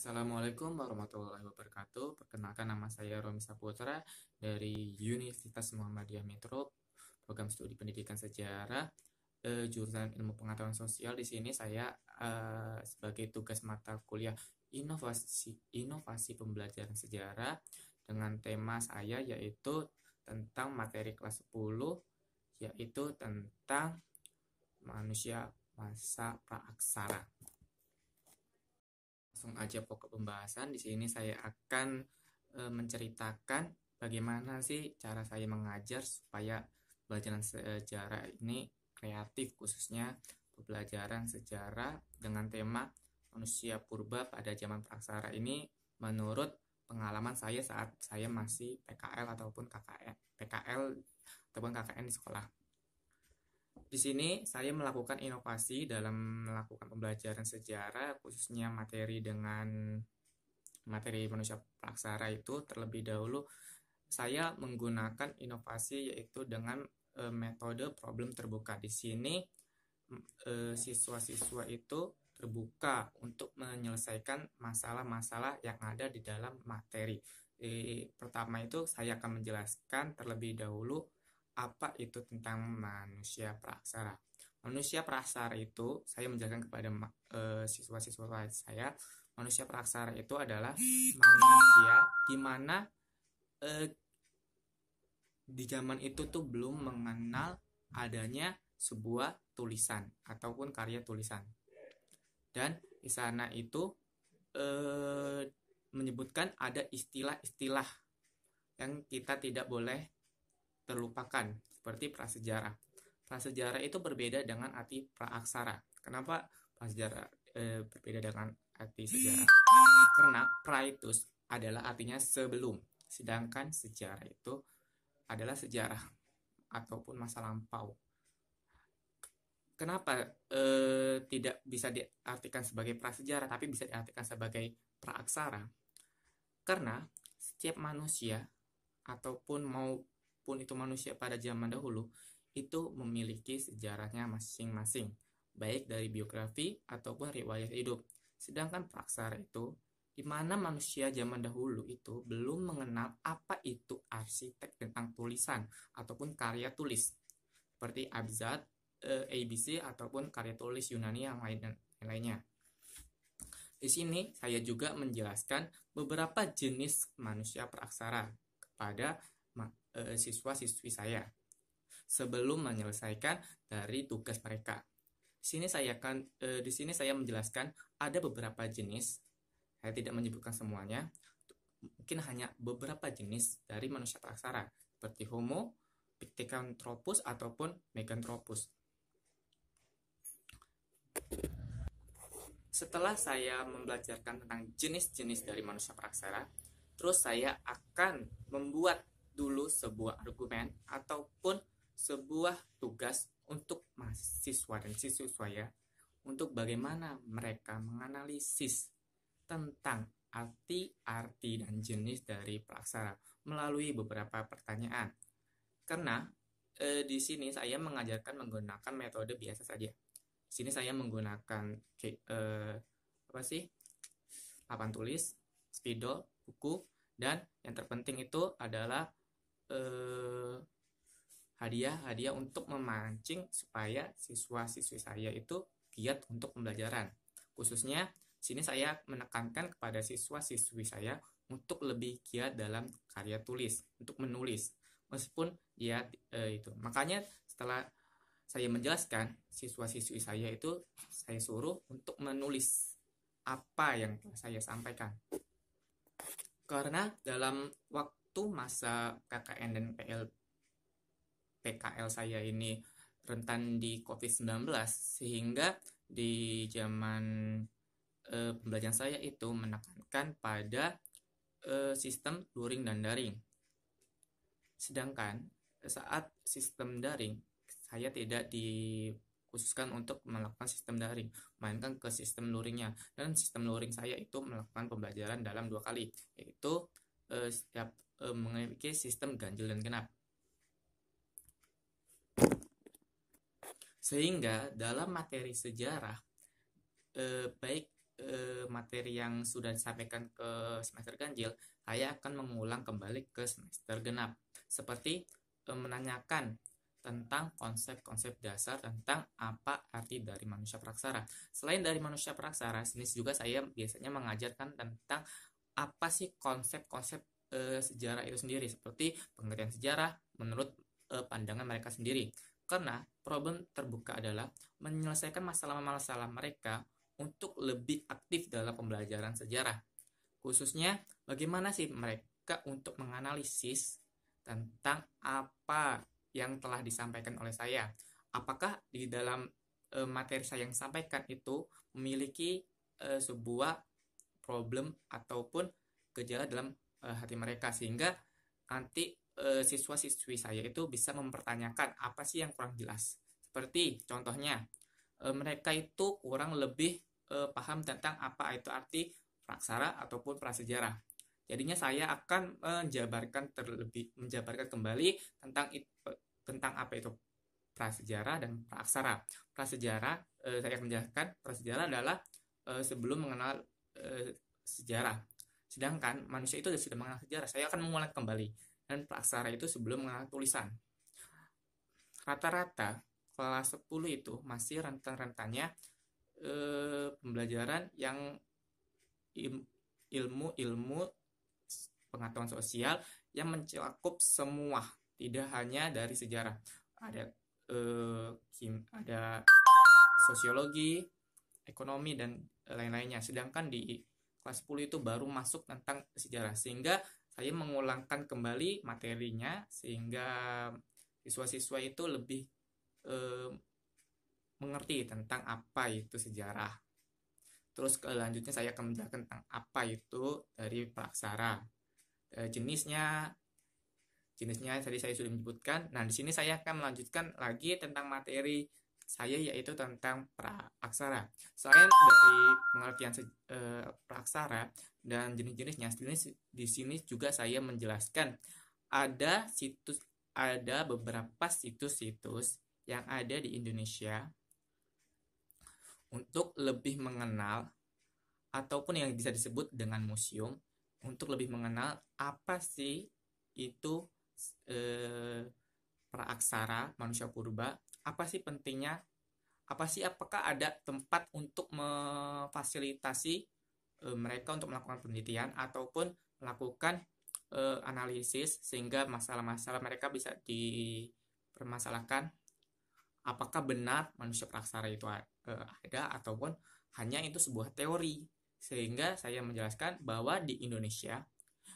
Assalamualaikum warahmatullahi wabarakatuh. Perkenalkan, nama saya Romi Saputra dari Universitas Muhammadiyah Metro, program studi pendidikan sejarah, jurusan ilmu pengetahuan sosial. Di sini saya sebagai tugas mata kuliah inovasi pembelajaran sejarah dengan tema saya yaitu tentang materi kelas 10, yaitu tentang manusia masa praaksara. Langsung aja pokok pembahasan. Di sini saya akan menceritakan bagaimana sih cara saya mengajar supaya pembelajaran sejarah ini kreatif, khususnya pembelajaran sejarah dengan tema manusia purba pada zaman praksara ini menurut pengalaman saya saat saya masih PKL ataupun KKN di sekolah. Di sini saya melakukan inovasi dalam melakukan pembelajaran sejarah, khususnya materi manusia praksara itu. Terlebih dahulu saya menggunakan inovasi yaitu dengan metode problem terbuka. Di sini siswa-siswa itu terbuka untuk menyelesaikan masalah-masalah yang ada di dalam materi. Pertama itu saya akan menjelaskan terlebih dahulu apa itu tentang manusia praksara. Manusia praksara itu saya menjelaskan kepada siswa-siswa saya, manusia praksara itu adalah manusia di mana di zaman itu tuh belum mengenal adanya sebuah tulisan ataupun karya tulisan. Dan di sana itu menyebutkan ada istilah-istilah yang kita tidak boleh terlupakan, seperti prasejarah. Prasejarah itu berbeda dengan arti praaksara. Kenapa prasejarah berbeda dengan arti sejarah? Karena pra itu adalah artinya sebelum, sedangkan sejarah itu adalah sejarah ataupun masa lampau. Kenapa tidak bisa diartikan sebagai prasejarah tapi bisa diartikan sebagai praaksara? Karena setiap manusia ataupun itu manusia pada zaman dahulu itu memiliki sejarahnya masing-masing, baik dari biografi ataupun riwayat hidup. Sedangkan praksara itu di mana manusia zaman dahulu itu belum mengenal apa itu arsitek tentang tulisan ataupun karya tulis seperti abjad, ABC ataupun karya tulis Yunani yang lainnya. Di sini saya juga menjelaskan beberapa jenis manusia praaksara kepada siswa-siswi saya sebelum menyelesaikan dari tugas mereka. Di sini saya menjelaskan ada beberapa jenis. Saya tidak menyebutkan semuanya. Mungkin hanya beberapa jenis dari manusia praaksara seperti Homo, Pithecanthropus ataupun Meganthropus. Setelah saya membelajarkan tentang jenis-jenis dari manusia praaksara, terus saya akan membuat dulu sebuah argumen ataupun sebuah tugas untuk mahasiswa dan siswa saya untuk bagaimana mereka menganalisis tentang arti-arti dan jenis dari praaksara melalui beberapa pertanyaan. Karena di sini saya mengajarkan menggunakan metode biasa saja. Di sini saya menggunakan papan tulis, spidol, buku, dan yang terpenting itu adalah hadiah untuk memancing supaya siswa-siswi saya itu giat untuk pembelajaran. Khususnya sini saya menekankan kepada siswa-siswi saya untuk lebih giat dalam karya tulis, untuk menulis. Meskipun dia itu. Makanya setelah saya menjelaskan, siswa-siswi saya itu saya suruh untuk menulis apa yang saya sampaikan. Karena dalam waktu masa KKN dan PKL saya ini rentan di COVID-19, sehingga di zaman pembelajaran saya itu menekankan pada sistem luring dan daring. Sedangkan saat sistem daring, saya tidak dikhususkan untuk melakukan sistem daring, melainkan ke sistem luringnya. Dan sistem luring saya itu melakukan pembelajaran dalam 2 kali, yaitu setiap memiliki sistem ganjil dan genap. Sehingga dalam materi sejarah, baik materi yang sudah disampaikan ke semester ganjil, saya akan mengulang kembali ke semester genap. Seperti menanyakan tentang konsep-konsep dasar tentang apa arti dari manusia praksara. Selain dari manusia praksara, sini juga saya biasanya mengajarkan tentang apa sih konsep-konsep sejarah itu sendiri, seperti pengertian sejarah menurut pandangan mereka sendiri. Karena problem terbuka adalah menyelesaikan masalah-masalah mereka untuk lebih aktif dalam pembelajaran sejarah. Khususnya bagaimana sih mereka untuk menganalisis tentang apa yang telah disampaikan oleh saya. Apakah di dalam materi saya yang sampaikan itu memiliki sebuah problem ataupun gejala dalam hati mereka, sehingga nanti siswa-siswi saya itu bisa mempertanyakan apa sih yang kurang jelas. Seperti contohnya, mereka itu kurang lebih paham tentang apa itu arti praksara ataupun prasejarah. Jadinya saya akan menjabarkan kembali tentang apa itu prasejarah dan praksara. Prasejarah, saya akan menjelaskan prasejarah adalah sebelum mengenal sejarah. Sedangkan manusia itu sudah mengenal sejarah, saya akan mengulang kembali. Dan praksara itu sebelum mengenal tulisan. Rata-rata kelas 10 itu masih rentan-rentannya pembelajaran yang ilmu pengetahuan sosial yang mencakup semua, tidak hanya dari sejarah. Ada sosiologi, ekonomi, dan lain-lainnya. Sedangkan di kelas 10 itu baru masuk tentang sejarah, sehingga saya mengulangkan kembali materinya sehingga siswa-siswa itu lebih mengerti tentang apa itu sejarah. Terus selanjutnya saya akan menjelaskan tentang apa itu dari praksara. Jenisnya tadi saya sudah menyebutkan. Nah, di sini saya akan melanjutkan lagi tentang materi saya, yaitu tentang praksara. Selain dari pengertian praksara dan jenis-jenisnya, di sini juga saya menjelaskan ada beberapa situs-situs yang ada di Indonesia untuk lebih mengenal, ataupun yang bisa disebut dengan museum, untuk lebih mengenal apa sih itu praaksara manusia purba, apa sih pentingnya, apakah ada tempat untuk memfasilitasi mereka untuk melakukan penelitian ataupun melakukan analisis, sehingga masalah-masalah mereka bisa dipermasalahkan. Apakah benar manusia praksara itu ada ataupun hanya itu sebuah teori. Sehingga saya menjelaskan bahwa di Indonesia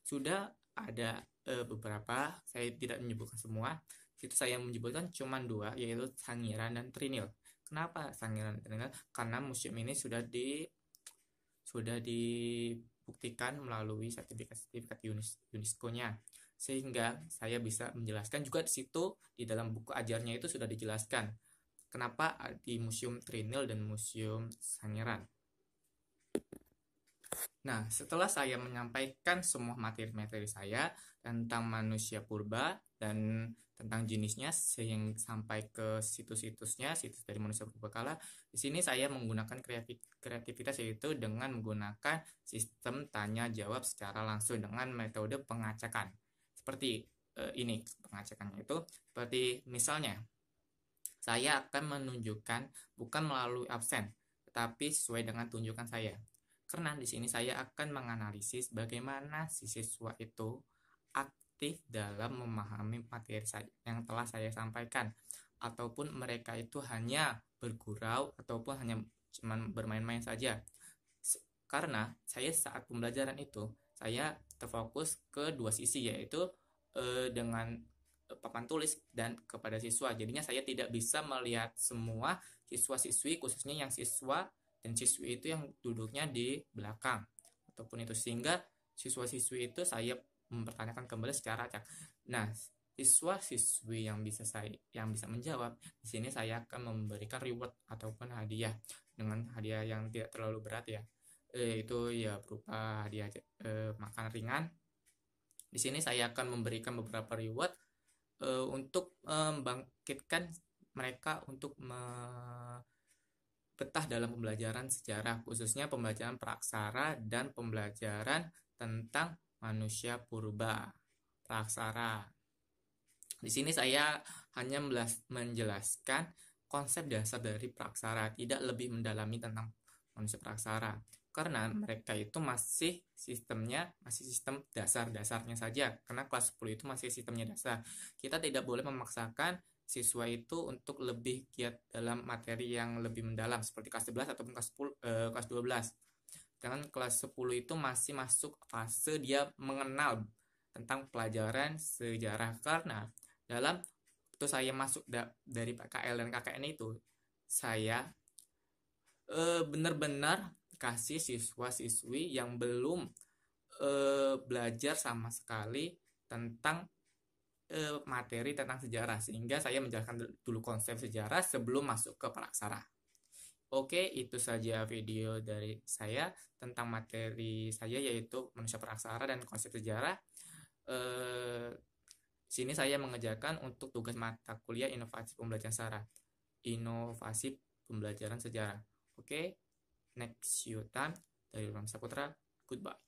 sudah ada beberapa, saya tidak menyebutkan semua, itu saya menyebutkan cuma 2, yaitu Sangiran dan Trinil. Kenapa Sangiran dan Trinil? Karena museum ini sudah dibuktikan melalui sertifikat UNESCO-nya. Sehingga saya bisa menjelaskan juga di situ, di dalam buku ajarnya itu sudah dijelaskan kenapa di Museum Trinil dan Museum Sangiran. Nah, setelah saya menyampaikan semua materi-materi saya tentang manusia purba dan tentang jenisnya, sehingga sampai ke situs-situsnya, situs dari manusia purbakala, di sini saya menggunakan kreativitas, yaitu dengan menggunakan sistem tanya jawab secara langsung dengan metode pengacakan. Seperti ini pengacakannya itu, seperti misalnya saya akan menunjukkan bukan melalui absen, tetapi sesuai dengan tunjukan saya. Karena di sini saya akan menganalisis bagaimana si siswa itu aktif dalam memahami materi yang telah saya sampaikan, ataupun mereka itu hanya bergurau ataupun hanya cuman bermain-main saja. Karena saya saat pembelajaran itu saya terfokus ke 2 sisi, yaitu dengan papan tulis dan kepada siswa. Jadinya saya tidak bisa melihat semua siswa-siswi, khususnya yang siswa dan siswi itu yang duduknya di belakang ataupun itu, sehingga siswa-siswi itu saya mempertanyakan kembali secara acak. Nah, siswa-siswi yang bisa menjawab, di sini saya akan memberikan reward ataupun hadiah dengan hadiah yang tidak terlalu berat ya. Itu ya berupa hadiah makan ringan. Di sini saya akan memberikan beberapa reward untuk membangkitkan mereka untuk betah dalam pembelajaran sejarah, khususnya pembelajaran praksara dan pembelajaran tentang manusia purba. Praksara. Di sini saya hanya menjelaskan konsep dasar dari praksara, tidak lebih mendalami tentang manusia praksara. Karena mereka itu masih sistem dasar-dasarnya saja. Karena kelas 10 itu masih sistemnya dasar. Kita tidak boleh memaksakan siswa itu untuk lebih giat dalam materi yang lebih mendalam seperti kelas 11 ataupun kelas 12. Dengan kelas 10 itu masih masuk fase dia mengenal tentang pelajaran sejarah, karena dalam waktu saya masuk dari PKL dan KKN itu saya benar-benar kasih siswa-siswi yang belum belajar sama sekali tentang materi tentang sejarah, sehingga saya menjelaskan dulu konsep sejarah sebelum masuk ke praksara. Oke, itu saja video dari saya tentang materi saya, yaitu manusia praksara dan konsep sejarah. Sini saya mengerjakan untuk tugas mata kuliah inovasi pembelajaran sejarah. Inovasi pembelajaran sejarah. Oke, next you time dari Ram Saputra. Goodbye.